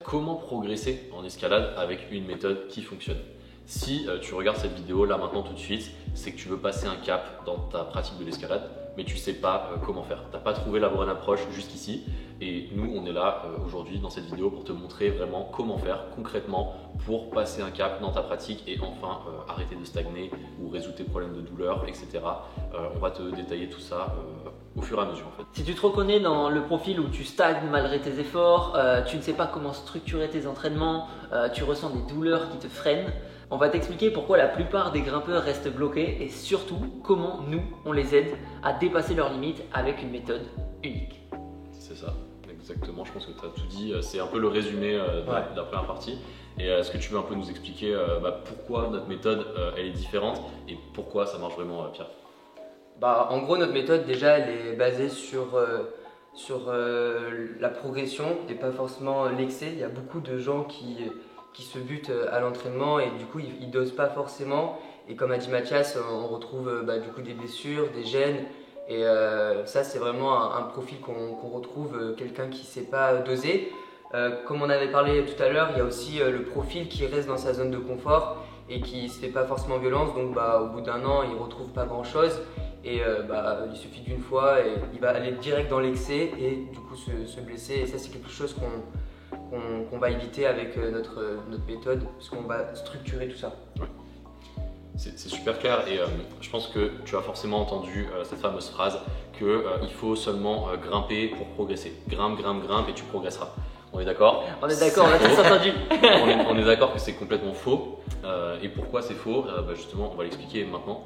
Comment progresser en escalade avec une méthode qui fonctionne? Si tu regardes cette vidéo là maintenant tout de suite, c'est que tu veux passer un cap dans ta pratique de l'escalade, mais tu ne sais pas comment faire. Tu n'as pas trouvé la bonne approche jusqu'ici et nous on est là aujourd'hui dans cette vidéo pour te montrer vraiment comment faire concrètement pour passer un cap dans ta pratique et enfin arrêter de stagner ou résoudre tes problèmes de douleur, etc. On va te détailler tout ça au fur et à mesure en fait. Si tu te reconnais dans le profil où tu stagnes malgré tes efforts, tu ne sais pas comment structurer tes entraînements, tu ressens des douleurs qui te freinent, on va t'expliquer pourquoi la plupart des grimpeurs restent bloqués et surtout comment nous, on les aide à dépasser leurs limites avec une méthode unique. C'est ça, exactement, je pense que tu as tout dit, c'est un peu le résumé de la première partie. Et est-ce que tu veux un peu nous expliquer pourquoi notre méthode elle est différente et pourquoi ça marche vraiment, Pierre? En gros, notre méthode déjà elle est basée sur la progression et pas forcément l'excès. Il y a beaucoup de gens qui se butent à l'entraînement et du coup ils dosent pas forcément. Et comme a dit Mathias, on retrouve du coup des blessures, des gènes. Et ça c'est vraiment un profil qu'on retrouve, quelqu'un qui ne sait pas doser. Comme on avait parlé tout à l'heure, il y a aussi le profil qui reste dans sa zone de confort et qui ne se fait pas forcément violence. Donc au bout d'un an, il ne retrouve pas grand chose. Et il suffit d'une fois et il va aller direct dans l'excès et du coup se blesser. Et ça c'est quelque chose qu'on va éviter avec notre méthode parce qu'on va structurer tout ça. Ouais. C'est super clair et je pense que tu as forcément entendu cette fameuse phrase qu'il faut seulement grimper pour progresser. Grimpe, grimpe, grimpe et tu progresseras. On est d'accord? On est d'accord, on a tous entendu. On est d'accord que c'est complètement faux. Et pourquoi c'est faux? Justement, on va l'expliquer maintenant.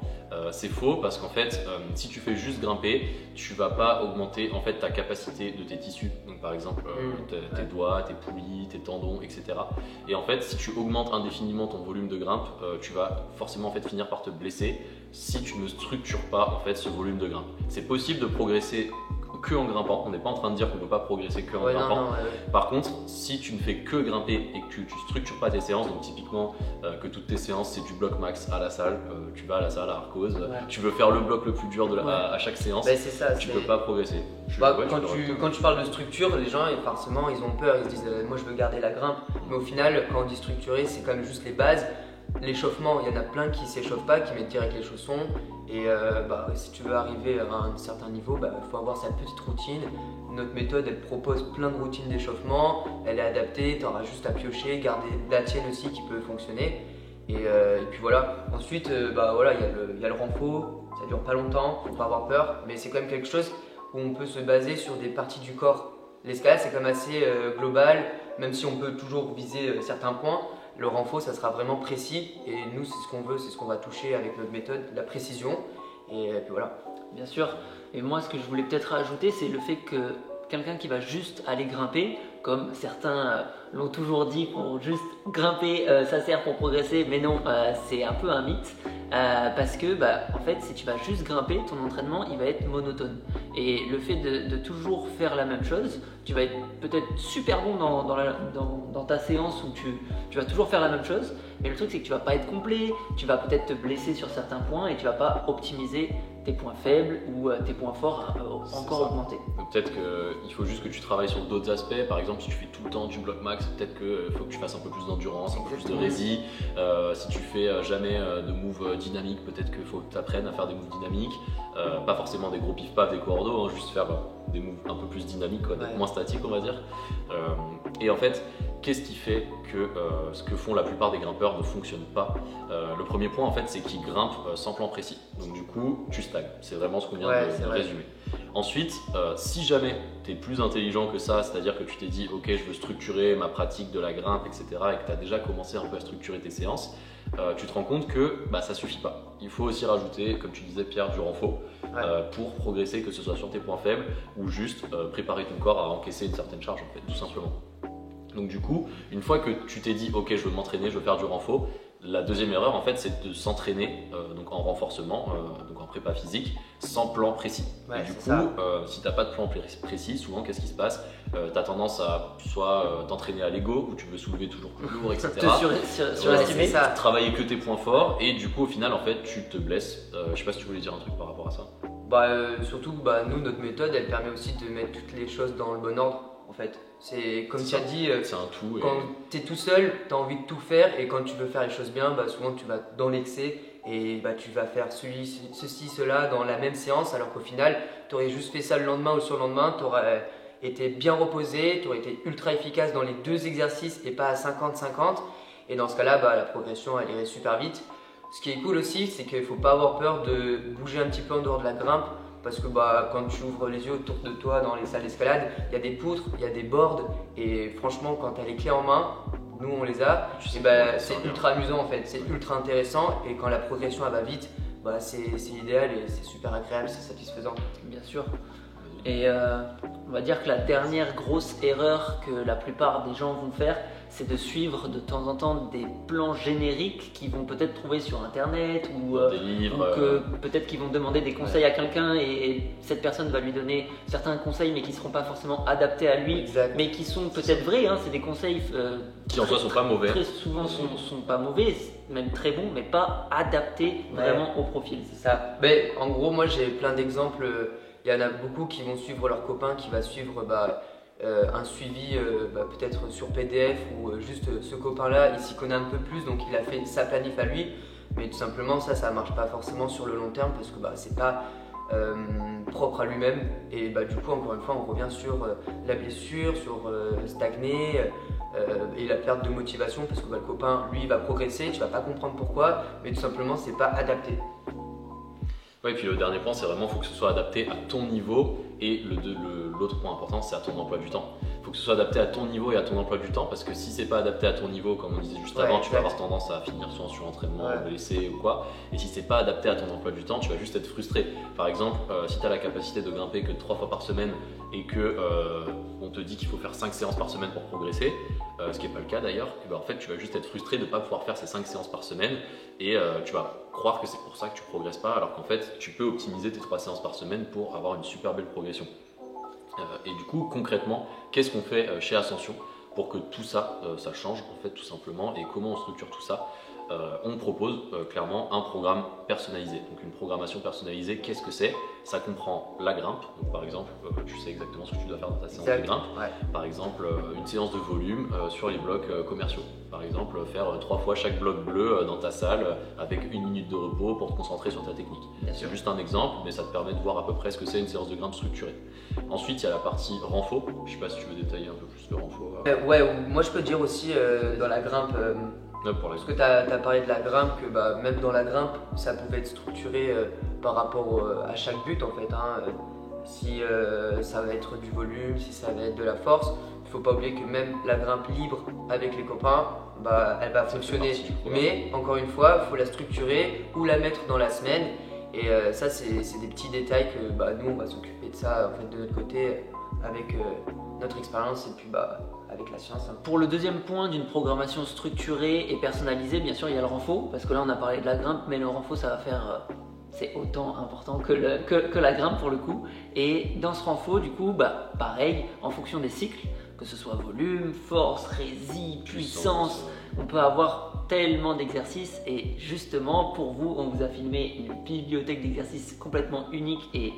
C'est faux parce qu'en fait, si tu fais juste grimper, tu vas pas augmenter en fait ta capacité de tes tissus. Donc par exemple, tes doigts, tes poulies, tes tendons, etc. Et en fait, si tu augmentes indéfiniment ton volume de grimpe, tu vas forcément en fait finir par te blesser si tu ne structures pas en fait ce volume de grimpe. C'est possible de progresser que en grimpant, on n'est pas en train de dire qu'on ne peut pas progresser que en grimpant. Par contre, si tu ne fais que grimper et que tu ne structures pas tes séances, donc typiquement que toutes tes séances c'est du bloc max à la salle, tu vas à la salle à Arcos, tu veux faire le bloc le plus dur à chaque séance, tu ne peux pas progresser. Quand tu parles de structure, les gens forcément ils ont peur, ils se disent moi je veux garder la grimpe, mais au final quand on dit structurer c'est quand même juste les bases. L'échauffement, il y en a plein qui ne s'échauffent pas, qui mettent direct les chaussons. Et si tu veux arriver à un certain niveau, il faut avoir sa petite routine. Notre méthode, elle propose plein de routines d'échauffement. Elle est adaptée, tu auras juste à piocher, garder la tienne aussi qui peut fonctionner. Et puis voilà. Ensuite, il y a le renfort, ça dure pas longtemps, faut pas avoir peur. Mais c'est quand même quelque chose où on peut se baser sur des parties du corps. L'escalade, c'est quand même assez global, même si on peut toujours viser certains points. Le renfort, ça sera vraiment précis et nous, c'est ce qu'on veut, c'est ce qu'on va toucher avec notre méthode, la précision. Et puis voilà. Bien sûr. Et moi, ce que je voulais peut-être rajouter, c'est le fait que quelqu'un qui va juste aller grimper, comme certains l'ont toujours dit, pour juste grimper, ça sert pour progresser, mais non, c'est un peu un mythe. Parce que en fait, si tu vas juste grimper, ton entraînement il va être monotone. Et le fait de toujours faire la même chose, tu vas être peut-être super bon dans ta séance où tu vas toujours faire la même chose, mais le truc c'est que tu vas pas être complet, tu vas peut-être te blesser sur certains points et tu vas pas optimiser tes points faibles ou tes points forts encore augmenter. Peut-être qu'il faut juste que tu travailles sur d'autres aspects. Par exemple, si tu fais tout le temps du bloc max, peut-être qu'il faut que tu fasses un peu plus d'endurance, un peu plus de rési. Si tu fais jamais de moves dynamiques, peut-être qu'il faut que tu apprennes à faire des moves dynamiques. Pas forcément des gros pif-paf, des cordeaux, juste faire des moves un peu plus dynamiques, moins statiques on va dire. Et en fait, qu'est-ce qui fait que ce que font la plupart des grimpeurs ne fonctionne pas? Le premier point en fait c'est qu'ils grimpent sans plan précis. Donc du coup tu stagnes, c'est vraiment ce qu'on vient de résumer. Ensuite, si jamais tu es plus intelligent que ça, c'est-à-dire que tu t'es dit ok je veux structurer ma pratique de la grimpe etc. et que tu as déjà commencé un peu à structurer tes séances, tu te rends compte que ça suffit pas. Il faut aussi rajouter, comme tu disais Pierre, du renfort pour progresser, que ce soit sur tes points faibles ou juste préparer ton corps à encaisser une certaine charge en fait, tout simplement. Donc du coup, une fois que tu t'es dit ok je veux m'entraîner, je veux faire du renfort, la deuxième erreur en fait c'est de s'entraîner donc en renforcement, donc en prépa physique, sans plan précis. Et du coup, si tu n'as pas de plan précis, souvent qu'est-ce qui se passe? Tu as tendance à soit t'entraîner à l'ego où tu veux soulever toujours plus lourd, etc. Surestimer ça. Travailler que tes points forts et du coup au final en fait tu te blesses. Je sais pas si tu voulais dire un truc par rapport à ça. Surtout nous notre méthode elle permet aussi de mettre toutes les choses dans le bon ordre. en fait. C'est comme tu as dit, c'est un tout. Quand tu es tout seul, tu as envie de tout faire et quand tu veux faire les choses bien, souvent tu vas dans l'excès et tu vas faire ceci, cela dans la même séance alors qu'au final, tu aurais juste fait ça le lendemain ou le surlendemain, tu aurais été bien reposé, tu aurais été ultra efficace dans les 2 exercices et pas à 50-50 et dans ce cas-là, la progression elle irait super vite. Ce qui est cool aussi, c'est qu'il ne faut pas avoir peur de bouger un petit peu en dehors de la grimpe. Parce que quand tu ouvres les yeux autour de toi dans les salles d'escalade, il y a des poutres, il y a des boards et franchement quand tu as les clés en main, nous on les a, c'est ultra amusant en fait, c'est ultra intéressant et quand la progression elle va vite, c'est l'idéal et c'est super agréable, c'est satisfaisant. Bien sûr. Et on va dire que la dernière grosse erreur que la plupart des gens vont faire, c'est de suivre de temps en temps des plans génériques qu'ils vont peut-être trouver sur internet ou des livres, peut-être qu'ils vont demander des conseils à quelqu'un et cette personne va lui donner certains conseils mais qui ne seront pas forcément adaptés à lui, mais qui sont peut-être vrais, c'est des conseils qui en soi sont pas mauvais. Très souvent sont pas mauvais, même très bons, mais pas adaptés vraiment au profil. C'est ça. En gros, moi j'ai plein d'exemples. Il y en a beaucoup qui vont suivre leur copain, qui va suivre un suivi peut-être sur PDF ou juste ce copain-là, il s'y connaît un peu plus, donc il a fait sa planif à lui. Mais tout simplement, ça marche pas forcément sur le long terme parce que c'est pas propre à lui-même. Et du coup, encore une fois, on revient sur la blessure, sur stagner et la perte de motivation parce que le copain, lui, il va progresser, tu vas pas comprendre pourquoi, mais tout simplement, c'est pas adapté. Ouais, et puis le dernier point, c'est vraiment faut que ce soit adapté à ton niveau et l'autre point important, c'est à ton emploi du temps. Il faut que ce soit adapté à ton niveau et à ton emploi du temps parce que si c'est pas adapté à ton niveau, comme on disait juste avant, tu vas avoir tendance à finir soit en surentraînement, blessé ou quoi. Et si c'est pas adapté à ton emploi du temps, tu vas juste être frustré. Par exemple, si tu as la capacité de grimper que 3 fois par semaine et que on te dit qu'il faut faire 5 séances par semaine pour progresser, ce qui n'est pas le cas d'ailleurs, en fait tu vas juste être frustré de ne pas pouvoir faire ces 5 séances par semaine et tu vas croire que c'est pour ça que tu progresses pas alors qu'en fait tu peux optimiser tes 3 séances par semaine pour avoir une super belle progression. Et du coup concrètement, qu'est-ce qu'on fait chez Ascension pour que tout ça, ça change en fait tout simplement et comment on structure tout ça? On propose clairement un programme personnalisé. Donc une programmation personnalisée, qu'est-ce que c'est? Ça comprend la grimpe, donc par exemple tu sais exactement ce que tu dois faire dans ta séance de grimpe. Par exemple une séance de volume sur les blocs commerciaux. Par exemple faire 3 fois chaque bloc bleu dans ta salle avec 1 minute de repos pour te concentrer sur ta technique. C'est juste un exemple mais ça te permet de voir à peu près ce que c'est une séance de grimpe structurée. Ensuite il y a la partie renfo, je sais pas si tu veux détailler un peu plus le renfo. Moi je peux dire aussi dans la grimpe parce que tu as parlé de la grimpe, que même dans la grimpe, ça pouvait être structuré par rapport à chaque but en fait. Si ça va être du volume, si ça va être de la force, il ne faut pas oublier que même la grimpe libre avec les copains, elle va fonctionner. Mais encore une fois, il faut la structurer ou la mettre dans la semaine. Et ça, c'est des petits détails que nous, on va s'occuper de ça en fait, de notre côté avec notre expérience et puis avec la science. Pour le deuxième point d'une programmation structurée et personnalisée, bien sûr il y a le renfo, parce que là on a parlé de la grimpe, mais le renfo ça va faire, c'est autant important que la grimpe pour le coup. Et dans ce renfo du coup, pareil, en fonction des cycles, que ce soit volume, force, rési, puissance, on peut avoir tellement d'exercices et justement pour vous on vous a filmé une bibliothèque d'exercices complètement unique et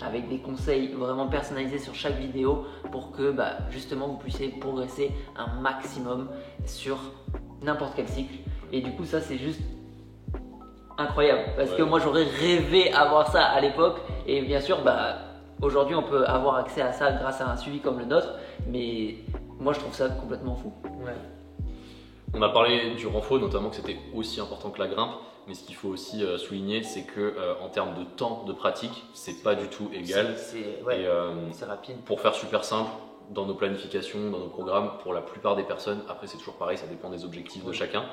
avec des conseils vraiment personnalisés sur chaque vidéo pour que justement vous puissiez progresser un maximum sur n'importe quel cycle. Et du coup ça c'est juste incroyable parce que moi j'aurais rêvé avoir ça à l'époque et bien sûr aujourd'hui on peut avoir accès à ça grâce à un suivi comme le nôtre, mais moi je trouve ça complètement fou. On a parlé du renfo, notamment que c'était aussi important que la grimpe, mais ce qu'il faut aussi souligner, c'est que en termes de temps de pratique, c'est pas du tout égal. C'est rapide. Pour faire super simple, dans nos planifications, dans nos programmes, pour la plupart des personnes, après c'est toujours pareil, ça dépend des objectifs de chacun,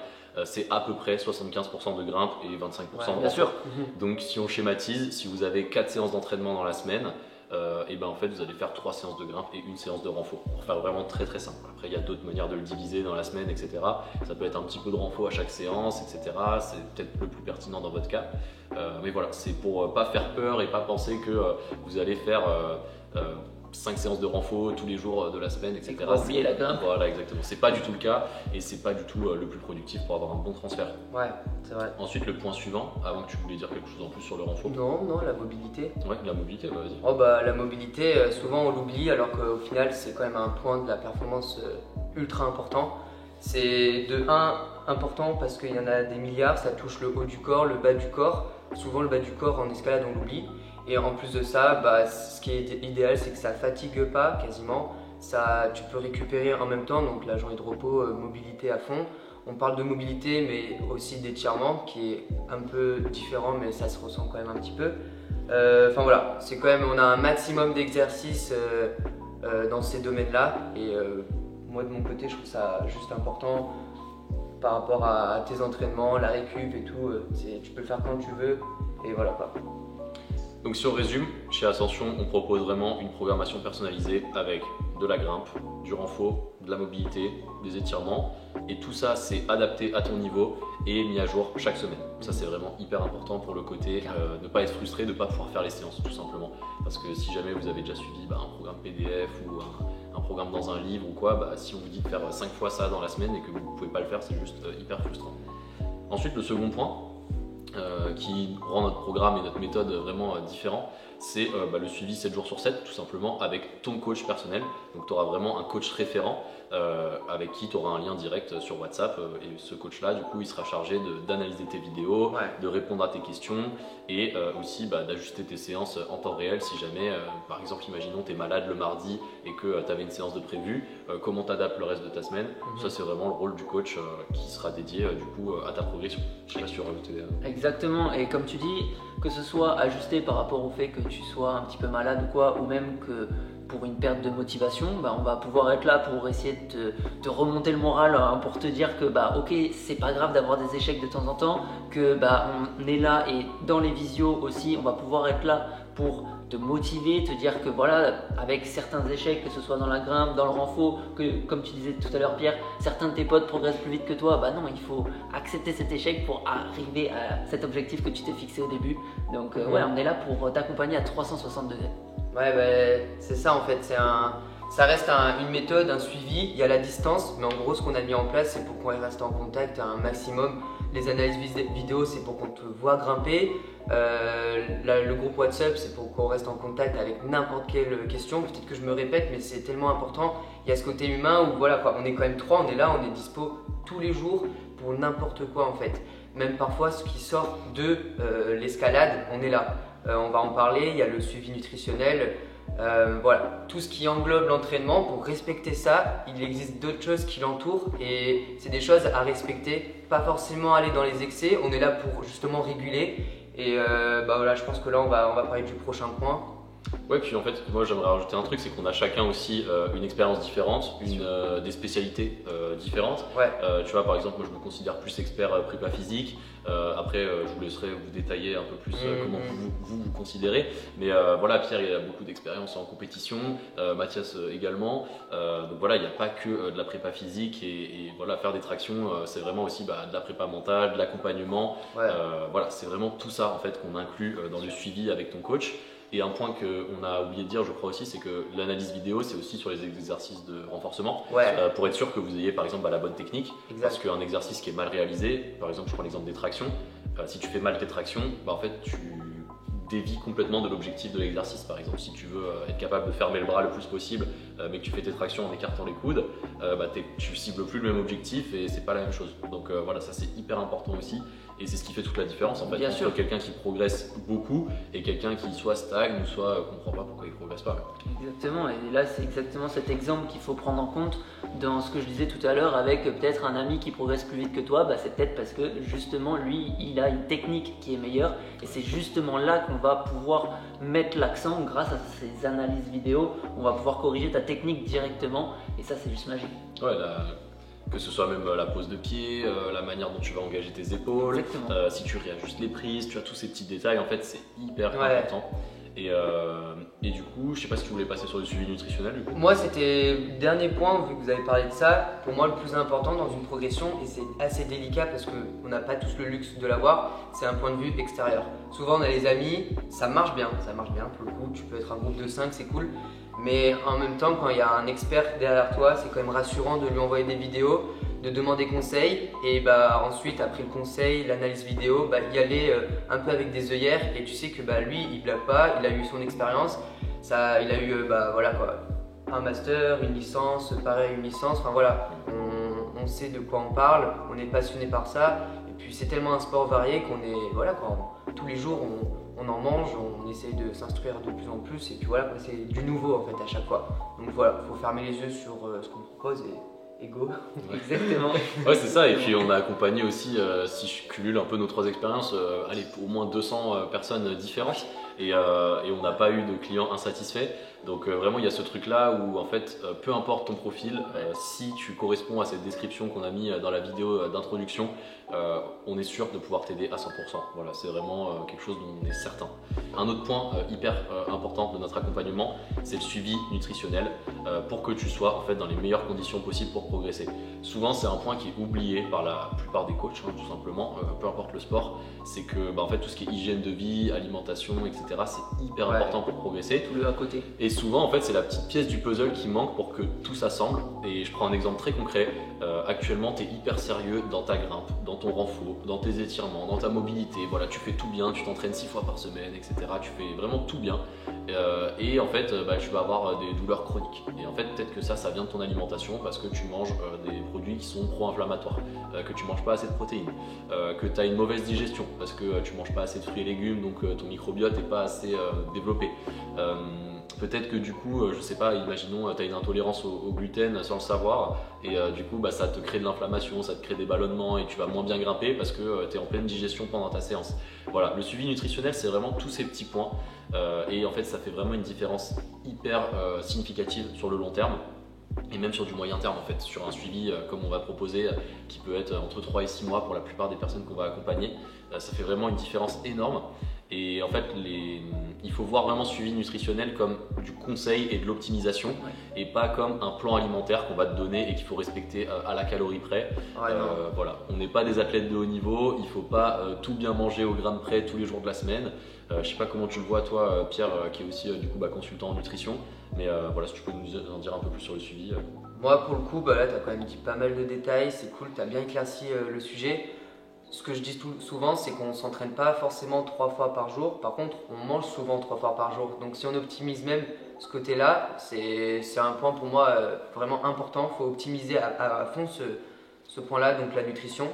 c'est à peu près 75% de grimpe et 25% de renfo. Bien sûr. Donc si on schématise, si vous avez 4 séances d'entraînement dans la semaine, en fait vous allez faire 3 séances de grimpe et 1 séance de renfo pour faire vraiment très très simple. Après il y a d'autres manières de le diviser dans la semaine, etc. Ça peut être un petit peu de renfo à chaque séance, etc. C'est peut-être le plus pertinent dans votre cas, mais voilà, c'est pour pas faire peur et pas penser que vous allez faire 5 séances de renfo tous les jours de la semaine, etc. Et qu'on va oublier la grimpe. Voilà, exactement. C'est pas du tout le cas et c'est pas du tout le plus productif pour avoir un bon transfert. Ouais, c'est vrai. Ensuite, le point suivant, avant que tu voulais dire quelque chose en plus sur le renfo. Non, la mobilité. Ouais, la mobilité, vas-y. Oh bah la mobilité, souvent on l'oublie alors qu'au final c'est quand même un point de la performance ultra important. C'est de 1 important parce qu'il y en a des milliards, ça touche le haut du corps, le bas du corps. Souvent le bas du corps en escalade on l'oublie. Et en plus de ça, bah, ce qui est idéal c'est que ça fatigue pas quasiment. Tu peux récupérer en même temps, donc la journée de repos, mobilité à fond. On parle de mobilité mais aussi d'étirement qui est un peu différent mais ça se ressent quand même un petit peu. Enfin voilà, c'est quand même, on a un maximum d'exercices dans ces domaines-là et moi de mon côté je trouve ça juste important par rapport à tes entraînements, la récup et tout, tu peux le faire quand tu veux et voilà quoi. Donc si on résume, chez Ascension, on propose vraiment une programmation personnalisée avec de la grimpe, du renfo, de la mobilité, des étirements et tout ça c'est adapté à ton niveau et mis à jour chaque semaine. Ça c'est vraiment hyper important pour le côté ne pas être frustré de ne pas pouvoir faire les séances tout simplement. Parce que si jamais vous avez déjà suivi un programme PDF ou un programme dans un livre ou quoi, si on vous dit de faire 5 fois ça dans la semaine et que vous ne pouvez pas le faire, c'est juste hyper frustrant. Ensuite le second point, qui rend notre programme et notre méthode vraiment différents, c'est le suivi 7 jours sur 7 tout simplement avec ton coach personnel. Donc tu auras vraiment un coach référent avec qui tu auras un lien direct sur WhatsApp et ce coach là du coup il sera chargé d'analyser tes vidéos, de répondre à tes questions et aussi d'ajuster tes séances en temps réel si jamais par exemple imaginons tu es malade le mardi et que tu avais une séance de prévu, comment tu adaptes le reste de ta semaine. Ça c'est vraiment le rôle du coach qui sera dédié du coup à ta progression. Je sais pas si tu rajouter. Exactement, et comme tu dis, que ce soit ajusté par rapport au fait que tu sois un petit peu malade ou quoi, ou même que pour une perte de motivation, on va pouvoir être là pour essayer de te remonter le moral, pour te dire que ok, c'est pas grave d'avoir des échecs de temps en temps, que on est là et dans les visios aussi, on va pouvoir être là pour te motiver, te dire que voilà, avec certains échecs, que ce soit dans la grimpe, dans le renfo, que comme tu disais tout à l'heure Pierre, certains de tes potes progressent plus vite que toi, non, il faut accepter cet échec pour arriver à cet objectif que tu t'es fixé au début. Donc on est là pour t'accompagner à 360 degrés. Ouais, c'est ça en fait, ça reste une méthode, un suivi, il y a la distance, mais en gros ce qu'on a mis en place c'est pour qu'on reste en contact à un maximum. Les analyses vidéo c'est pour qu'on te voit grimper, le groupe WhatsApp c'est pour qu'on reste en contact avec n'importe quelle question. Peut-être que je me répète mais c'est tellement important, il y a ce côté humain où voilà quoi, on est quand même 3, on est là, on est dispo tous les jours pour n'importe quoi en fait. Même parfois ce qui sort de l'escalade, on est là. On va en parler, il y a le suivi nutritionnel, voilà, tout ce qui englobe l'entraînement. Pour respecter ça, il existe d'autres choses qui l'entourent et c'est des choses à respecter, pas forcément aller dans les excès, on est là pour justement réguler et voilà, je pense que là on va parler du prochain point. Ouais, puis en fait, moi j'aimerais rajouter un truc, c'est qu'on a chacun aussi une expérience différente, des spécialités différentes. Tu vois, par exemple, moi je me considère plus expert prépa physique. Après, je vous laisserai vous détailler un peu plus comment vous considérez. Mais voilà, Pierre, il a beaucoup d'expérience en compétition, Mathias également. Donc voilà, il n'y a pas que de la prépa physique et voilà, faire des tractions, c'est vraiment aussi de la prépa mentale, de l'accompagnement. Voilà, c'est vraiment tout ça en fait qu'on inclut dans le suivi avec ton coach. Et un point qu'on a oublié de dire, je crois aussi, c'est que l'analyse vidéo, c'est aussi sur les exercices de renforcement, pour être sûr que vous ayez par exemple la bonne technique. Parce qu'un exercice qui est mal réalisé, par exemple, je prends l'exemple des tractions, si tu fais mal tes tractions, en fait, tu dévies complètement de l'objectif de l'exercice. Par exemple, si tu veux être capable de fermer le bras le plus possible, mais que tu fais tes tractions en écartant les coudes, tu cibles plus le même objectif et c'est pas la même chose. Donc voilà, ça c'est hyper important aussi. Et c'est ce qui fait toute la différence en fait, entre quelqu'un qui progresse beaucoup et quelqu'un qui soit stagne ou soit comprend pas pourquoi il progresse pas. Exactement, et là c'est exactement cet exemple qu'il faut prendre en compte dans ce que je disais tout à l'heure avec peut-être un ami qui progresse plus vite que toi, c'est peut-être parce que justement lui il a une technique qui est meilleure et c'est justement là qu'on va pouvoir mettre l'accent grâce à ces analyses vidéo, on va pouvoir corriger ta technique directement et ça c'est juste magique. Ouais, que ce soit même la pose de pied, la manière dont tu vas engager tes épaules, si tu réajustes les prises, tu as tous ces petits détails, en fait c'est hyper important. Et du coup, je sais pas si tu voulais passer sur le suivi nutritionnel du coup. Moi, c'était le dernier point, vu que vous avez parlé de ça. Pour moi, le plus important dans une progression, et c'est assez délicat parce qu'on n'a pas tous le luxe de l'avoir, c'est un point de vue extérieur. Souvent, on a les amis, ça marche bien pour le coup. Tu peux être un groupe de 5, c'est cool. Mais en même temps, quand il y a un expert derrière toi, c'est quand même rassurant de lui envoyer des vidéos, de demander conseil et ensuite après le conseil, l'analyse vidéo, y aller un peu avec des œillères et tu sais que lui il blague pas, il a eu son expérience, il a eu voilà quoi, un master, une licence, pareil une licence, enfin voilà, on sait de quoi on parle, on est passionné par ça et puis c'est tellement un sport varié qu'on est voilà quoi, tous les jours on en mange, on essaye de s'instruire de plus en plus et puis voilà, c'est du nouveau en fait à chaque fois. Donc voilà, il faut fermer les yeux sur ce qu'on propose et go. Exactement. Ouais, c'est ça. Et puis on a accompagné aussi, si je cumule un peu nos 3 expériences, au moins 200 personnes différentes. Et on n'a pas eu de clients insatisfaits. Donc vraiment il y a ce truc là où en fait peu importe ton profil, si tu corresponds à cette description qu'on a mis dans la vidéo d'introduction, on est sûr de pouvoir t'aider à 100%. Voilà, c'est vraiment quelque chose dont on est certain. Un autre point hyper important de notre accompagnement, c'est le suivi nutritionnel pour que tu sois en fait dans les meilleures conditions possibles pour progresser. Souvent c'est un point qui est oublié par la plupart des coachs, tout simplement, peu importe le sport, c'est que en fait tout ce qui est hygiène de vie, alimentation, etc. c'est hyper important pour progresser. Tout le à côté. Et souvent, en fait, c'est la petite pièce du puzzle qui manque pour que tout s'assemble. Et je prends un exemple très concret. Actuellement, tu es hyper sérieux dans ta grimpe, dans ton renfort, dans tes étirements, dans ta mobilité. Voilà, tu fais tout bien, tu t'entraînes 6 fois par semaine, etc. Tu fais vraiment tout bien. Et en fait, tu vas avoir des douleurs chroniques. Et en fait, peut-être que ça vient de ton alimentation parce que tu manges des produits qui sont pro-inflammatoires, que tu manges pas assez de protéines, que tu as une mauvaise digestion parce que tu manges pas assez de fruits et légumes, donc ton microbiote n'est pas assez développé. Peut-être que du coup, je sais pas, imaginons tu as une intolérance au gluten sans le savoir et du coup ça te crée de l'inflammation, ça te crée des ballonnements et tu vas moins bien grimper parce que tu es en pleine digestion pendant ta séance. Voilà, le suivi nutritionnel c'est vraiment tous ces petits points et en fait ça fait vraiment une différence hyper significative sur le long terme. Et même sur du moyen terme en fait, sur un suivi comme on va proposer qui peut être entre 3 et 6 mois pour la plupart des personnes qu'on va accompagner, ça fait vraiment une différence énorme. Et en fait, il faut voir vraiment ce suivi nutritionnel comme du conseil et de l'optimisation et pas comme un plan alimentaire qu'on va te donner et qu'il faut respecter à la calorie près. Voilà, on n'est pas des athlètes de haut niveau, il ne faut pas tout bien manger au gramme près tous les jours de la semaine. Je ne sais pas comment tu le vois toi Pierre qui est aussi du coup consultant en nutrition, mais voilà, si tu peux nous en dire un peu plus sur le suivi. Moi pour le coup, là tu as quand même dit pas mal de détails, c'est cool, tu as bien éclairci le sujet. Ce que je dis souvent, c'est qu'on ne s'entraîne pas forcément 3 fois par jour. Par contre, on mange souvent 3 fois par jour. Donc si on optimise même ce côté-là, c'est un point pour moi vraiment important. Il faut optimiser à fond ce point-là, donc la nutrition.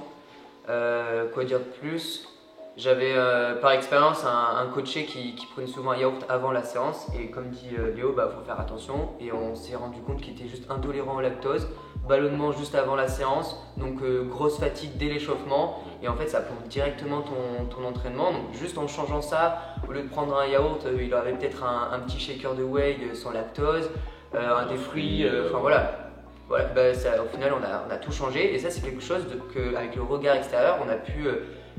Quoi dire de plus? J'avais par expérience un coaché qui prenait souvent un yaourt avant la séance. Et comme dit Léo, faut faire attention. Et on s'est rendu compte qu'il était juste intolérant au lactose. Ballonnement juste avant la séance, donc grosse fatigue dès l'échauffement et en fait ça plombe directement ton entraînement. Donc juste en changeant ça, au lieu de prendre un yaourt, il aurait peut-être un petit shaker de whey sans lactose, des fruits, enfin voilà. Au final on a tout changé et ça c'est quelque chose qu'avec le regard extérieur on a pu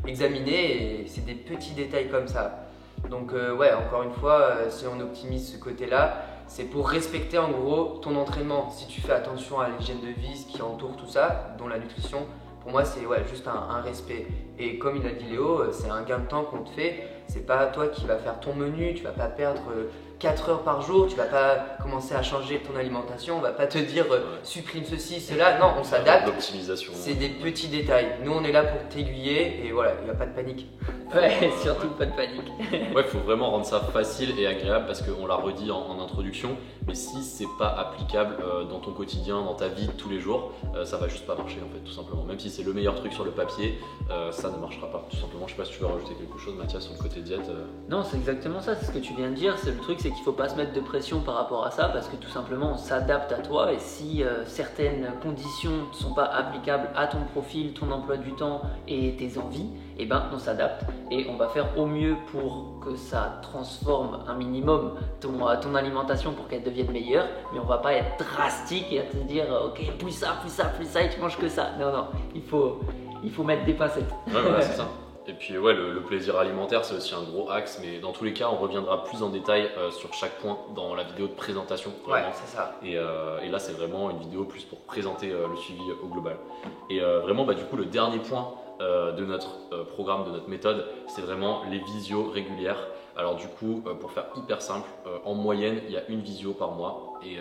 examiner et c'est des petits détails comme ça. Donc encore une fois, si on optimise ce côté-là, c'est pour respecter en gros ton entraînement. Si tu fais attention à l'hygiène de vie, ce qui entoure tout ça, dont la nutrition, pour moi c'est juste un respect. Et comme il a dit Léo, c'est un gain de temps qu'on te fait. C'est pas toi qui vas faire ton menu, tu vas pas perdre 4 heures par jour, tu vas pas commencer à changer ton alimentation, on va pas te dire supprime ceci, cela. Non, on s'adapte. L'optimisation. C'est des petits détails. Nous on est là pour t'aiguiller et voilà, il n'y a pas de panique. Ouais, surtout pas de panique. Ouais, il faut vraiment rendre ça facile et agréable parce qu'on l'a redit en introduction, mais si c'est pas applicable dans ton quotidien, dans ta vie de tous les jours, ça va juste pas marcher en fait, tout simplement. Même si c'est le meilleur truc sur le papier, ça ne marchera pas, tout simplement. Je sais pas si tu veux rajouter quelque chose, Mathias, sur le côté diète. Non, c'est exactement ça, c'est ce que tu viens de dire. C'est le truc, c'est qu'il faut pas se mettre de pression par rapport à ça parce que tout simplement on s'adapte à toi et si certaines conditions ne sont pas applicables à ton profil, ton emploi du temps et tes envies, on s'adapte et on va faire au mieux pour que ça transforme un minimum ton alimentation pour qu'elle devienne meilleure, mais on va pas être drastique et à te dire ok plus ça et tu manges que ça. Non, il faut mettre des pincettes. Ouais, voilà, c'est ça. Et puis ouais, le plaisir alimentaire c'est aussi un gros axe, mais dans tous les cas on reviendra plus en détail sur chaque point dans la vidéo de présentation. Ouais, c'est ça. Et là c'est vraiment une vidéo plus pour présenter le suivi au global. Et vraiment du coup le dernier point de notre programme, de notre méthode, c'est vraiment les visios régulières. Alors du coup, pour faire hyper simple, en moyenne, il y a une visio par mois et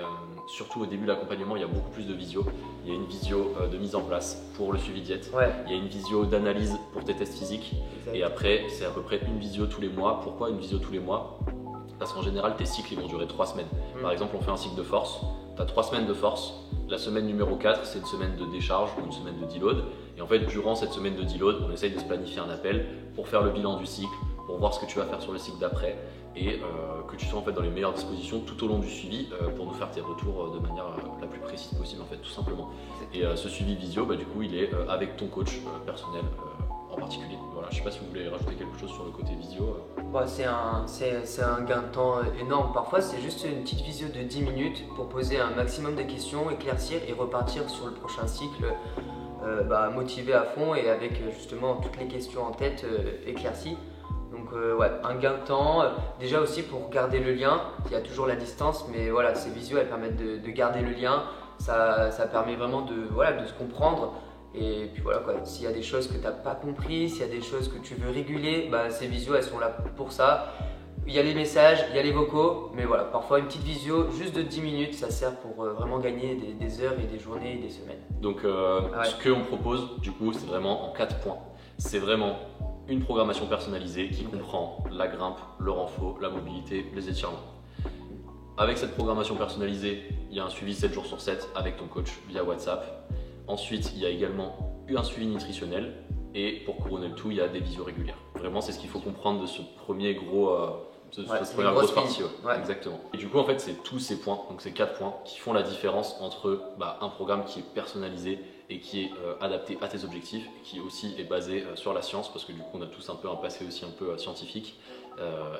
surtout au début de l'accompagnement, il y a beaucoup plus de visios. Il y a une visio de mise en place pour le suivi diète, il y a une visio d'analyse pour tes tests physiques et après, c'est à peu près une visio tous les mois. Pourquoi une visio tous les mois? Parce qu'en général, tes cycles ils vont durer 3 semaines. Par exemple, on fait un cycle de force, tu as 3 semaines de force. La semaine numéro 4, c'est une semaine de décharge ou une semaine de deload. Et en fait, durant cette semaine de deload, on essaye de se planifier un appel pour faire le bilan du cycle, pour voir ce que tu vas faire sur le cycle d'après et que tu sois en fait dans les meilleures dispositions tout au long du suivi pour nous faire tes retours de manière la plus précise possible en fait, tout simplement. Et ce suivi visio, du coup, il est avec ton coach personnel en particulier. Voilà, je sais pas si vous voulez rajouter quelque chose sur le côté visio. C'est un gain de temps énorme. Parfois, c'est juste une petite visio de 10 minutes pour poser un maximum de questions, éclaircir et repartir sur le prochain cycle motivé à fond et avec justement toutes les questions en tête éclaircies. Donc un gain de temps, déjà aussi pour garder le lien, il y a toujours la distance, mais voilà, ces visios elles permettent de garder le lien, ça permet vraiment de se comprendre. Et puis voilà quoi, s'il y a des choses que tu n'as pas compris, s'il y a des choses que tu veux réguler, ces visios elles sont là pour ça. Il y a les messages, il y a les vocaux, mais voilà, parfois une petite visio juste de 10 minutes, ça sert pour vraiment gagner des heures et des journées et des semaines. Donc ce qu'on propose du coup, c'est vraiment en 4 points. C'est vraiment une programmation personnalisée qui comprend la grimpe, le renfort, la mobilité, les étirements. Avec cette programmation personnalisée, il y a un suivi 7 jours sur 7 avec ton coach via WhatsApp. Ensuite, il y a également un suivi nutritionnel et pour couronner le tout, il y a des visios régulières. Vraiment, c'est ce qu'il faut comprendre de ce premier gros, cette première grosse partie. Exactement. Et du coup, en fait, c'est tous ces points, donc ces 4 points, qui font la différence entre un programme qui est personnalisé et qui est adapté à tes objectifs, qui aussi est basé sur la science, parce que du coup, on a tous un peu un passé aussi un peu scientifique.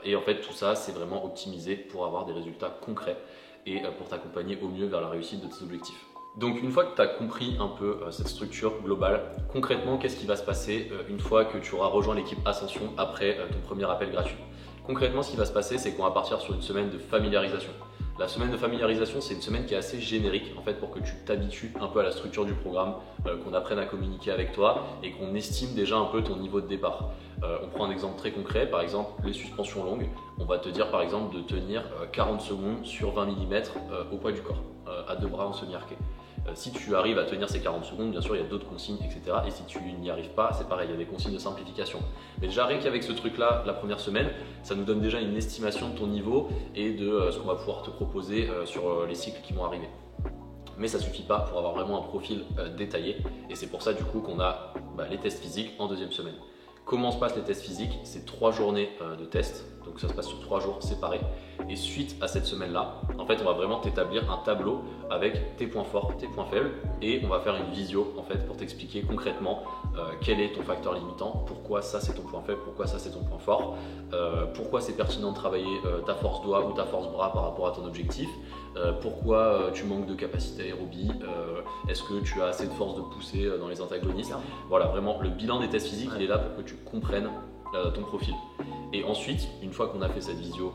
Et en fait, tout ça, c'est vraiment optimisé pour avoir des résultats concrets et pour t'accompagner au mieux vers la réussite de tes objectifs. Donc une fois que tu as compris un peu cette structure globale, concrètement qu'est-ce qui va se passer une fois que tu auras rejoint l'équipe Ascension après ton premier appel gratuit? Concrètement ce qui va se passer c'est qu'on va partir sur une semaine de familiarisation. La semaine de familiarisation c'est une semaine qui est assez générique en fait pour que tu t'habitues un peu à la structure du programme, qu'on apprenne à communiquer avec toi et qu'on estime déjà un peu ton niveau de départ. On prend un exemple très concret, par exemple les suspensions longues, on va te dire par exemple de tenir 40 secondes sur 20 mm au poids du corps, à 2 bras en semi-arqué. Si tu arrives à tenir ces 40 secondes, bien sûr il y a d'autres consignes, etc. Et si tu n'y arrives pas, c'est pareil, il y a des consignes de simplification. Mais déjà rien qu'avec ce truc-là, la première semaine, ça nous donne déjà une estimation de ton niveau et de ce qu'on va pouvoir te proposer sur les cycles qui vont arriver. Mais ça ne suffit pas pour avoir vraiment un profil détaillé. Et c'est pour ça du coup qu'on a les tests physiques en 2e semaine. Comment se passent les tests physiques? C'est 3 journées de tests, donc ça se passe sur 3 jours séparés. Et suite à cette semaine-là, en fait, on va vraiment t'établir un tableau avec tes points forts, tes points faibles, et on va faire une visio en fait pour t'expliquer concrètement quel est ton facteur limitant, pourquoi ça c'est ton point faible, pourquoi ça c'est ton point fort, pourquoi c'est pertinent de travailler ta force doigt ou ta force bras par rapport à ton objectif, pourquoi tu manques de capacité aérobie, est-ce que tu as assez de force de pousser dans les antagonistes. Voilà, vraiment le bilan des tests physiques il est là pour que tu comprennes ton profil. Et ensuite, une fois qu'on a fait cette visio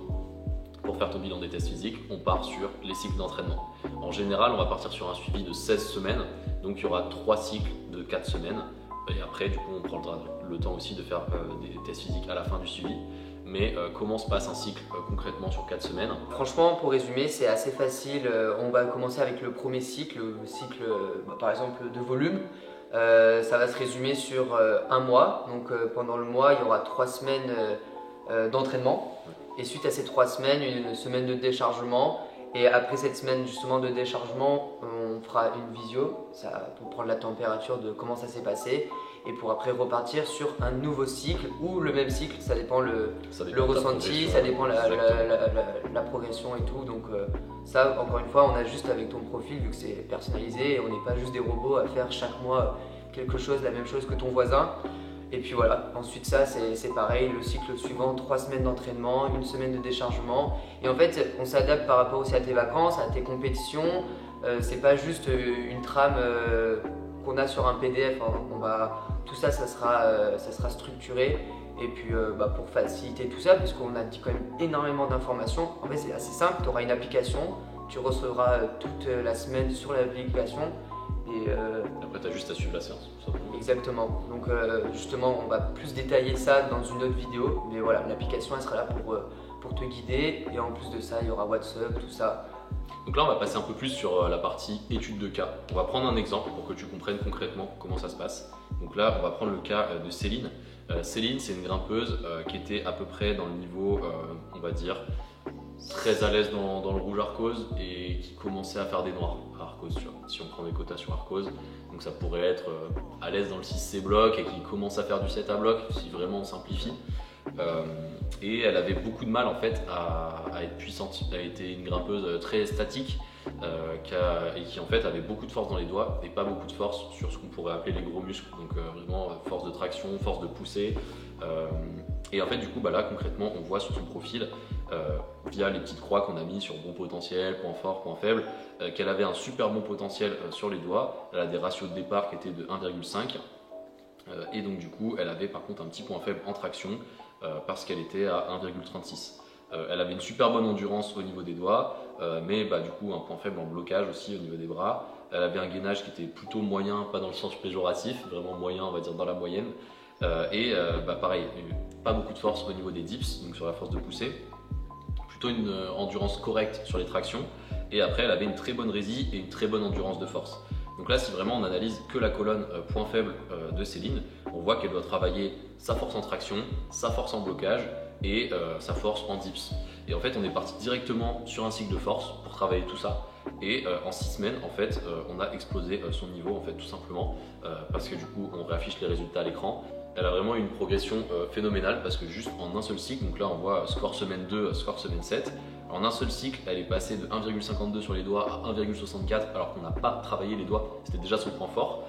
pour faire ton bilan des tests physiques, on part sur les cycles d'entraînement. En général, on va partir sur un suivi de 16 semaines, donc il y aura 3 cycles de 4 semaines. Et après, du coup, on prendra le temps aussi de faire des tests physiques à la fin du suivi. Mais comment se passe un cycle concrètement sur 4 semaines? Franchement, pour résumer, c'est assez facile. On va commencer avec le premier cycle, le cycle par exemple de volume. Ça va se résumer sur un mois. Donc pendant le mois, il y aura 3 semaines d'entraînement. Et suite à ces 3 semaines, une semaine de déchargement. Et après cette semaine justement de déchargement, on fera une visio pour prendre la température de comment ça s'est passé. Et pour après repartir sur un nouveau cycle ou le même cycle, ça dépend le ressenti, ça dépend la progression et tout. Donc ça, encore une fois, on ajuste avec ton profil vu que c'est personnalisé et on n'est pas juste des robots à faire chaque mois quelque chose, la même chose que ton voisin. Et puis voilà, ensuite ça c'est pareil, le cycle suivant, 3 semaines d'entraînement, 1 semaine de déchargement. Et en fait, on s'adapte par rapport aussi à tes vacances, à tes compétitions. C'est pas juste une trame qu'on a sur un PDF, hein. On va tout ça, ça sera structuré. Et puis pour faciliter tout ça, parce qu'on a dit quand même énormément d'informations, en fait c'est assez simple, tu auras une application, tu recevras toute la semaine sur l'application. Et après tu as juste à suivre la séance. Tout simplement. Exactement, donc justement on va plus détailler ça dans une autre vidéo, mais voilà, l'application elle sera là pour te guider, et en plus de ça il y aura WhatsApp, tout ça. Donc là on va passer un peu plus sur la partie étude de cas. On va prendre un exemple pour que tu comprennes concrètement comment ça se passe. Donc là on va prendre le cas de Céline. Céline, c'est une grimpeuse qui était à peu près dans le niveau, on va dire, très à l'aise dans le rouge Arcos et qui commençait à faire des noirs à Arcos, tu vois, si on prend des quotas sur Arcos. Donc ça pourrait être à l'aise dans le 6C bloc et qui commence à faire du 7A bloc, si vraiment on simplifie. Et elle avait beaucoup de mal en fait à être puissante. Elle était une grimpeuse très statique et qui en fait avait beaucoup de force dans les doigts et pas beaucoup de force sur ce qu'on pourrait appeler les gros muscles. Donc vraiment force de traction, force de poussée. Et en fait du coup là concrètement on voit sur son profil via les petites croix qu'on a mis sur bon potentiel, point fort, point faible, qu'elle avait un super bon potentiel sur les doigts. Elle a des ratios de départ qui étaient de 1,5 et donc du coup elle avait par contre un petit point faible en traction parce qu'elle était à 1,36. Elle avait une super bonne endurance au niveau des doigts, mais du coup un point faible en blocage aussi au niveau des bras. Elle avait un gainage qui était plutôt moyen, pas dans le sens péjoratif, vraiment moyen, on va dire dans la moyenne. Pareil, pas beaucoup de force au niveau des dips, donc sur la force de poussée. Plutôt une endurance correcte sur les tractions. Et après, elle avait une très bonne résie et une très bonne endurance de force. Donc là, si vraiment on analyse que la colonne point faible de Céline, on voit qu'elle doit travailler sa force en traction, sa force en blocage et sa force en dips. Et en fait, on est parti directement sur un cycle de force pour travailler tout ça. Et en 6 semaines, en fait, on a explosé son niveau, en fait, tout simplement, parce que du coup, on réaffiche les résultats à l'écran. Elle a vraiment eu une progression phénoménale parce que juste en un seul cycle, donc là on voit score semaine 2, score semaine 7, en un seul cycle, elle est passée de 1,52 sur les doigts à 1,64 alors qu'on n'a pas travaillé les doigts, c'était déjà son point fort.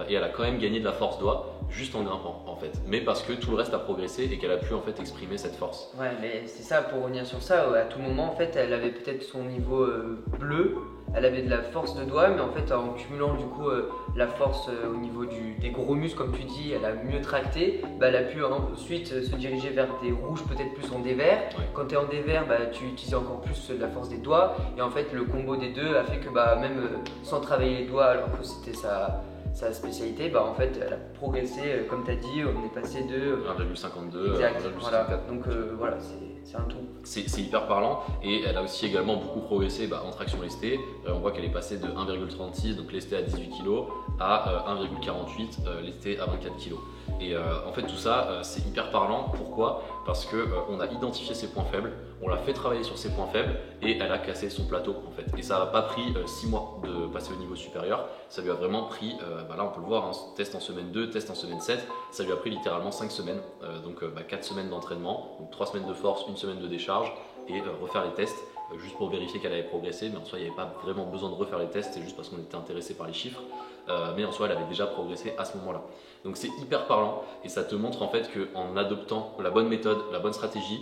Et elle a quand même gagné de la force doigt juste en grimpant en fait, mais parce que tout le reste a progressé et qu'elle a pu en fait exprimer cette force. Ouais, mais c'est ça, pour revenir sur ça, à tout moment en fait elle avait peut-être son niveau bleu, elle avait de la force de doigt, mais en fait en cumulant du coup la force au niveau des gros muscles comme tu dis, elle a mieux tracté, elle a pu ensuite se diriger vers des rouges peut-être plus en dévers. Ouais. Quand tu es en dévers, tu utilises encore plus la force des doigts et en fait le combo des deux a fait que même sans travailler les doigts alors que c'était sa spécialité, en fait elle a progressé, comme tu as dit, on est passé de 1,52 exact, à 1,54. Voilà. Donc voilà, c'est un tout. C'est hyper parlant et elle a aussi également beaucoup progressé en traction lestée. On voit qu'elle est passée de 1,36, donc lestée à 18 kg, à 1,48, lestée à 24 kg. Et en fait tout ça c'est hyper parlant. Pourquoi? Parce qu'on a identifié ses points faibles, on l'a fait travailler sur ses points faibles et elle a cassé son plateau en fait. Et ça n'a pas pris 6 mois de passer au niveau supérieur, ça lui a vraiment pris, là on peut le voir, test en semaine 2, test en semaine 7, ça lui a pris littéralement 5 semaines, donc 4 semaines d'entraînement, donc 3 semaines de force, 1 semaine de décharge et refaire les tests juste pour vérifier qu'elle avait progressé, mais en soi il n'y avait pas vraiment besoin de refaire les tests, c'est juste parce qu'on était intéressé par les chiffres, mais en soi elle avait déjà progressé à ce moment-là. Donc c'est hyper parlant et ça te montre en fait qu'en adoptant la bonne méthode, la bonne stratégie,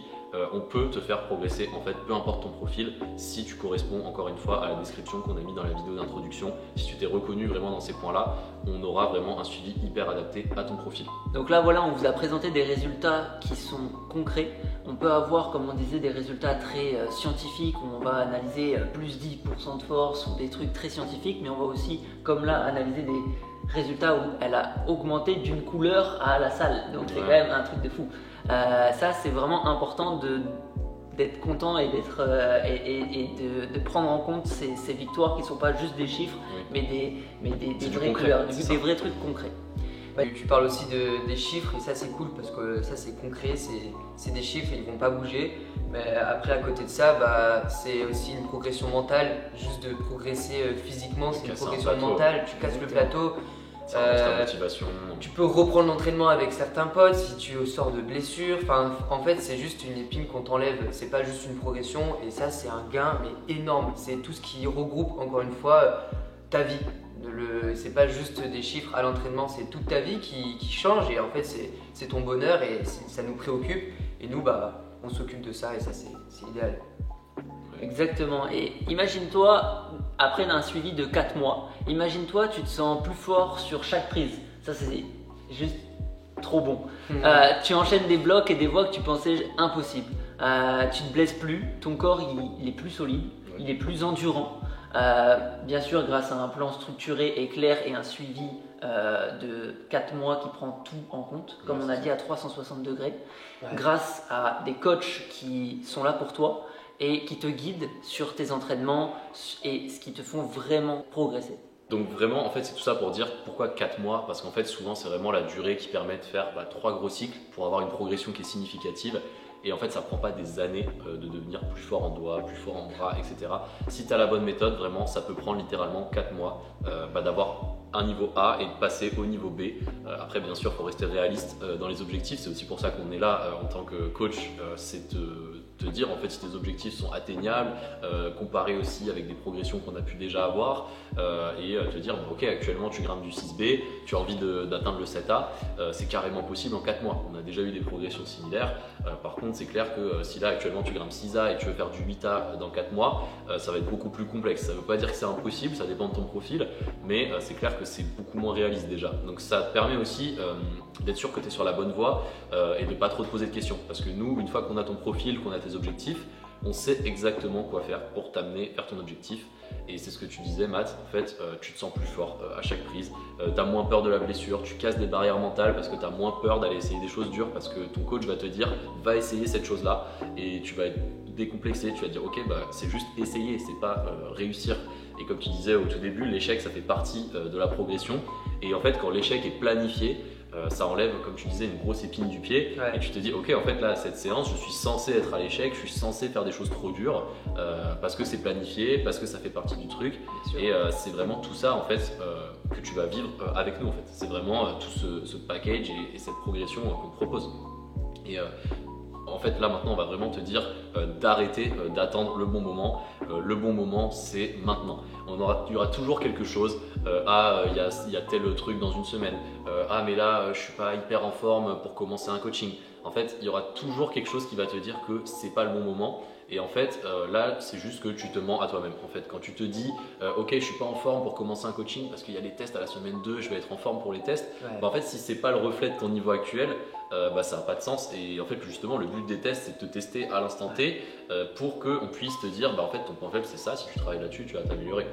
on peut te faire progresser en fait peu importe ton profil si tu corresponds encore une fois à la description qu'on a mis dans la vidéo d'introduction. Si tu t'es reconnu vraiment dans ces points là, on aura vraiment un suivi hyper adapté à ton profil. Donc là voilà, on vous a présenté des résultats qui sont concrets. On peut avoir, comme on disait, des résultats très scientifiques où on va analyser plus 10% de force ou des trucs très scientifiques, mais on va aussi, comme là, analyser des résultats où elle a augmenté d'une couleur à la salle. Donc c'est quand même un truc de fou. Ça c'est vraiment important d'être content et de prendre en compte ces victoires qui ne sont pas juste des chiffres, mais des vraies couleurs, des vrais trucs concrets. Ouais. Tu parles aussi des chiffres et ça c'est cool parce que ça c'est concret, c'est des chiffres et ils vont pas bouger. Mais après à côté de ça, c'est aussi une progression mentale, juste de progresser physiquement, c'est une progression mentale, tu casses le plateau. Motivation. Tu peux reprendre l'entraînement avec certains potes si tu sors de blessure. En fait, c'est juste une épine qu'on t'enlève. C'est pas juste une progression et ça, c'est un gain mais énorme. C'est tout ce qui regroupe encore une fois ta vie. C'est pas juste des chiffres à l'entraînement, c'est toute ta vie qui change et en fait, c'est ton bonheur et ça nous préoccupe. Et nous, on s'occupe de ça et ça, c'est idéal. Exactement. Et imagine-toi, après un suivi de 4 mois, imagine-toi, tu te sens plus fort sur chaque prise. Ça, c'est juste trop bon. Tu enchaînes des blocs et des voies que tu pensais impossibles. Tu te blesses plus, ton corps il est plus solide, il est plus endurant. Bien sûr, grâce à un plan structuré et clair et un suivi de 4 mois qui prend tout en compte, comme on a dit à 360 degrés, grâce à des coachs qui sont là pour toi et qui te guident sur tes entraînements et ce qui te font vraiment progresser. Donc vraiment, en fait, c'est tout ça pour dire pourquoi 4 mois, parce qu'en fait, souvent, c'est vraiment la durée qui permet de faire 3 gros cycles pour avoir une progression qui est significative. Et en fait, ça prend pas des années de devenir plus fort en doigts, plus fort en bras, etc. Si tu as la bonne méthode, vraiment, ça peut prendre littéralement 4 mois d'avoir un niveau A et de passer au niveau B. Après, bien sûr, il faut rester réaliste dans les objectifs. C'est aussi pour ça qu'on est là en tant que coach, c'est te dire en fait si tes objectifs sont atteignables, comparer aussi avec des progressions qu'on a pu déjà avoir et te dire ok, actuellement tu grimpes du 6B, tu as envie d'atteindre le 7A, c'est carrément possible en 4 mois. On a déjà eu des progressions similaires. Par contre, c'est clair que si là actuellement tu grimpes 6A et tu veux faire du 8A dans 4 mois, ça va être beaucoup plus complexe. Ça ne veut pas dire que c'est impossible, ça dépend de ton profil, mais c'est clair que c'est beaucoup moins réaliste déjà. Donc ça te permet aussi d'être sûr que tu es sur la bonne voie et de pas trop te poser de questions. Parce que nous, une fois qu'on a ton profil, qu'on a tes objectifs, on sait exactement quoi faire pour t'amener vers ton objectif. Et c'est ce que tu disais, Matt, en fait, tu te sens plus fort à chaque prise, tu as moins peur de la blessure, tu casses des barrières mentales parce que tu as moins peur d'aller essayer des choses dures parce que ton coach va te dire va essayer cette chose-là et tu vas être décomplexé, tu vas dire ok, c'est juste essayer, c'est pas réussir. Et comme tu disais au tout début, l'échec ça fait partie de la progression et en fait quand l'échec est planifié, ça enlève, comme tu disais, une grosse épine du pied et tu te dis ok, en fait là cette séance je suis censé être à l'échec, je suis censé faire des choses trop dures parce que c'est planifié, parce que ça fait partie du truc et c'est vraiment tout ça en fait que tu vas vivre avec nous en fait. C'est vraiment tout ce package et cette progression qu'on te propose. Et en fait là maintenant on va vraiment te dire d'arrêter d'attendre le bon moment. Le bon moment c'est maintenant. Il y aura toujours quelque chose. Il y a tel truc dans une semaine. Mais là je suis pas hyper en forme pour commencer un coaching. En fait il y aura toujours quelque chose qui va te dire que c'est pas le bon moment. Et en fait, là, c'est juste que tu te mens à toi-même. En fait, quand tu te dis, ok, je suis pas en forme pour commencer un coaching parce qu'il y a les tests à la semaine 2, je vais être en forme pour les tests. En fait, si c'est pas le reflet de ton niveau actuel, ça n'a pas de sens. Et en fait, justement, le but des tests, c'est de te tester à l'instant T pour qu'on puisse te dire, en fait, ton point faible, c'est ça. Si tu travailles là-dessus, tu vas t'améliorer.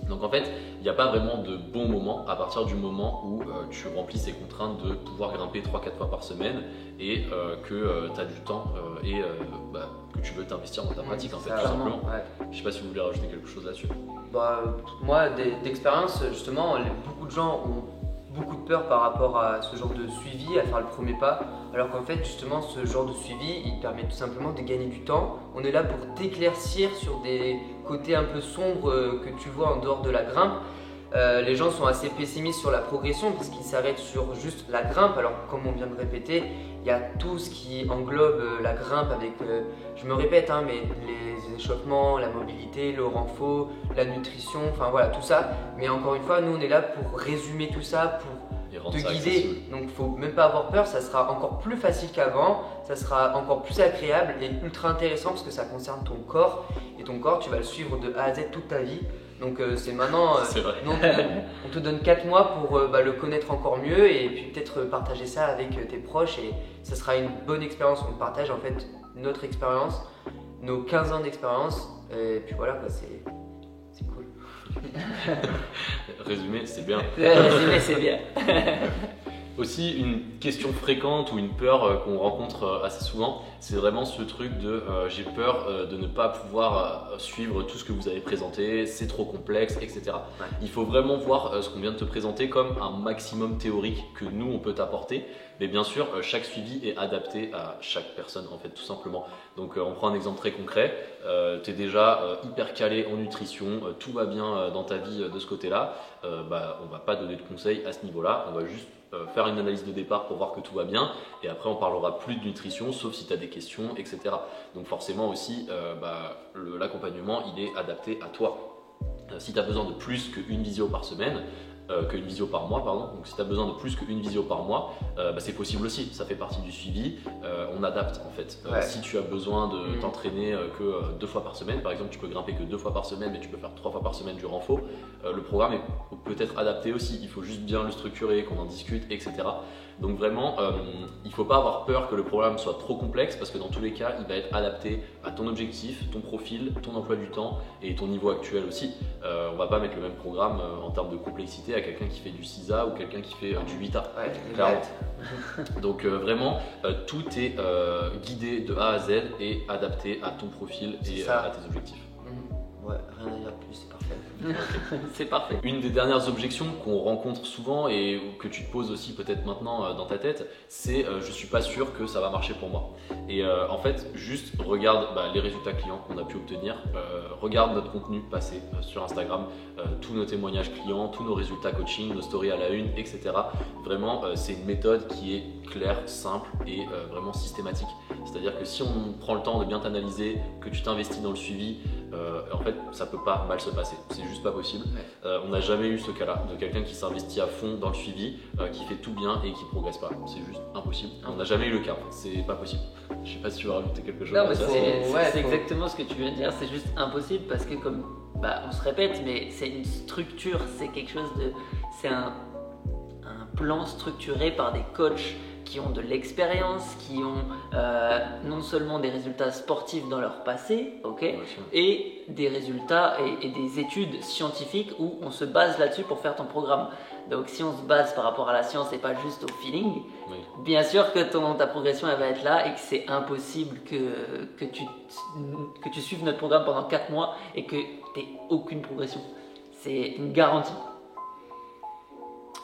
Donc en fait, il n'y a pas vraiment de bon moment à partir du moment où tu remplis ces contraintes de pouvoir grimper 3-4 fois par semaine et que tu as du temps et que tu veux t'investir dans ta pratique en fait, tout simplement. Je ne sais pas si vous voulez rajouter quelque chose là-dessus. Moi, d'expérience, justement, beaucoup de gens ont beaucoup de peur par rapport à ce genre de suivi, à faire le premier pas, alors qu'en fait justement ce genre de suivi il permet tout simplement de gagner du temps. On est là pour t'éclaircir sur des côtés un peu sombres que tu vois en dehors de la grimpe. Les gens sont assez pessimistes sur la progression parce qu'ils s'arrêtent sur juste la grimpe, alors comme on vient de répéter, il y a tout ce qui englobe la grimpe avec, je me répète, mais les échauffements, la mobilité, le renfort, la nutrition, enfin voilà tout ça. Mais encore une fois, nous on est là pour résumer tout ça, pour te guider. Donc il ne faut même pas avoir peur, ça sera encore plus facile qu'avant, ça sera encore plus agréable et ultra intéressant parce que ça concerne ton corps. Et ton corps, tu vas le suivre de A à Z toute ta vie. Donc c'est maintenant, on te donne 4 mois pour le connaître encore mieux et puis peut-être partager ça avec tes proches et ça sera une bonne expérience. On partage en fait notre expérience, nos 15 ans d'expérience et puis voilà, c'est cool. Résumé, c'est bien. Résumé, c'est bien. Aussi, une question fréquente ou une peur qu'on rencontre assez souvent, c'est vraiment ce truc de j'ai peur de ne pas pouvoir suivre tout ce que vous avez présenté, c'est trop complexe, etc. Il faut vraiment voir ce qu'on vient de te présenter comme un maximum théorique que nous on peut t'apporter, mais bien sûr chaque suivi est adapté à chaque personne en fait tout simplement. Donc on prend un exemple très concret, tu es déjà hyper calé en nutrition, tout va bien dans ta vie de ce côté-là, on va pas donner de conseils à ce niveau-là, on va juste faire une analyse de départ pour voir que tout va bien et après on parlera plus de nutrition sauf si tu as des questions, etc. Donc forcément aussi l'accompagnement il est adapté à toi. Si tu as besoin de plus qu'une visio par semaine, qu'une visio par mois, pardon. Donc si tu as besoin de plus qu'une visio par mois, c'est possible aussi, ça fait partie du suivi, on adapte en fait. Si tu as besoin de t'entraîner que 2 fois par semaine, par exemple tu peux grimper que 2 fois par semaine mais tu peux faire 3 fois par semaine du renfort, le programme est peut-être adapté aussi, il faut juste bien le structurer, qu'on en discute, etc. Donc vraiment, il ne faut pas avoir peur que le programme soit trop complexe parce que dans tous les cas, il va être adapté à ton objectif, ton profil, ton emploi du temps et ton niveau actuel aussi. On ne va pas mettre le même programme en termes de complexité à quelqu'un qui fait du 6A ou quelqu'un qui fait du 8A. Ouais, clairement. Donc vraiment, tout est guidé de A à Z et adapté à ton profil et à tes objectifs. Ouais, rien à dire de plus, c'est parfait. C'est parfait. Une des dernières objections qu'on rencontre souvent et que tu te poses aussi peut-être maintenant dans ta tête, c'est je suis pas sûr que ça va marcher pour moi. Et en fait, juste regarde les résultats clients qu'on a pu obtenir, regarde notre contenu passé sur Instagram, tous nos témoignages clients, tous nos résultats coaching, nos stories à la une, etc. Vraiment, c'est une méthode qui est claire, simple et vraiment systématique. C'est-à-dire que si on prend le temps de bien t'analyser, que tu t'investis dans le suivi, en fait, ça peut pas mal se passer. C'est juste pas possible. On n'a jamais eu ce cas-là de quelqu'un qui s'investit à fond dans le suivi, qui fait tout bien et qui progresse pas. C'est juste impossible. On n'a jamais eu le cas. C'est pas possible. Je sais pas si tu veux rajouter quelque chose. Non, mais c'est exactement ce que tu viens de dire. C'est juste impossible parce que comme on se répète, mais c'est une structure, c'est quelque chose de, c'est un plan structuré par des coachs qui ont de l'expérience, qui ont non seulement des résultats sportifs dans leur passé, et des résultats et des études scientifiques où on se base là-dessus pour faire ton programme. Donc si on se base par rapport à la science et pas juste au feeling, bien sûr que ta progression elle va être là et que c'est impossible que tu suives notre programme pendant 4 mois et que tu n'aies aucune progression. C'est une garantie.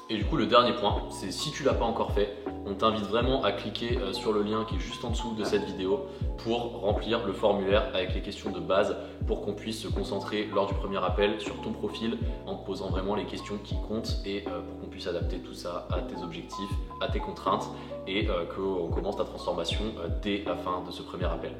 Et du coup, le dernier point, c'est si tu l'as pas encore fait, on t'invite vraiment à cliquer sur le lien qui est juste en dessous de cette vidéo pour remplir le formulaire avec les questions de base pour qu'on puisse se concentrer lors du premier appel sur ton profil en te posant vraiment les questions qui comptent et pour qu'on puisse adapter tout ça à tes objectifs, à tes contraintes et qu'on commence ta transformation dès la fin de ce premier appel.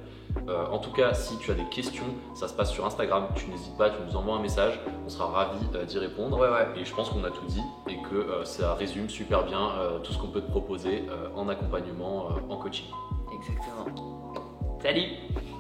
En tout cas, si tu as des questions, ça se passe sur Instagram, tu n'hésites pas, tu nous envoies un message, on sera ravis d'y répondre. Et je pense qu'on a tout dit et que ça résume super bien tout ce qu'on peut te proposer en accompagnement, en coaching. Exactement. Salut!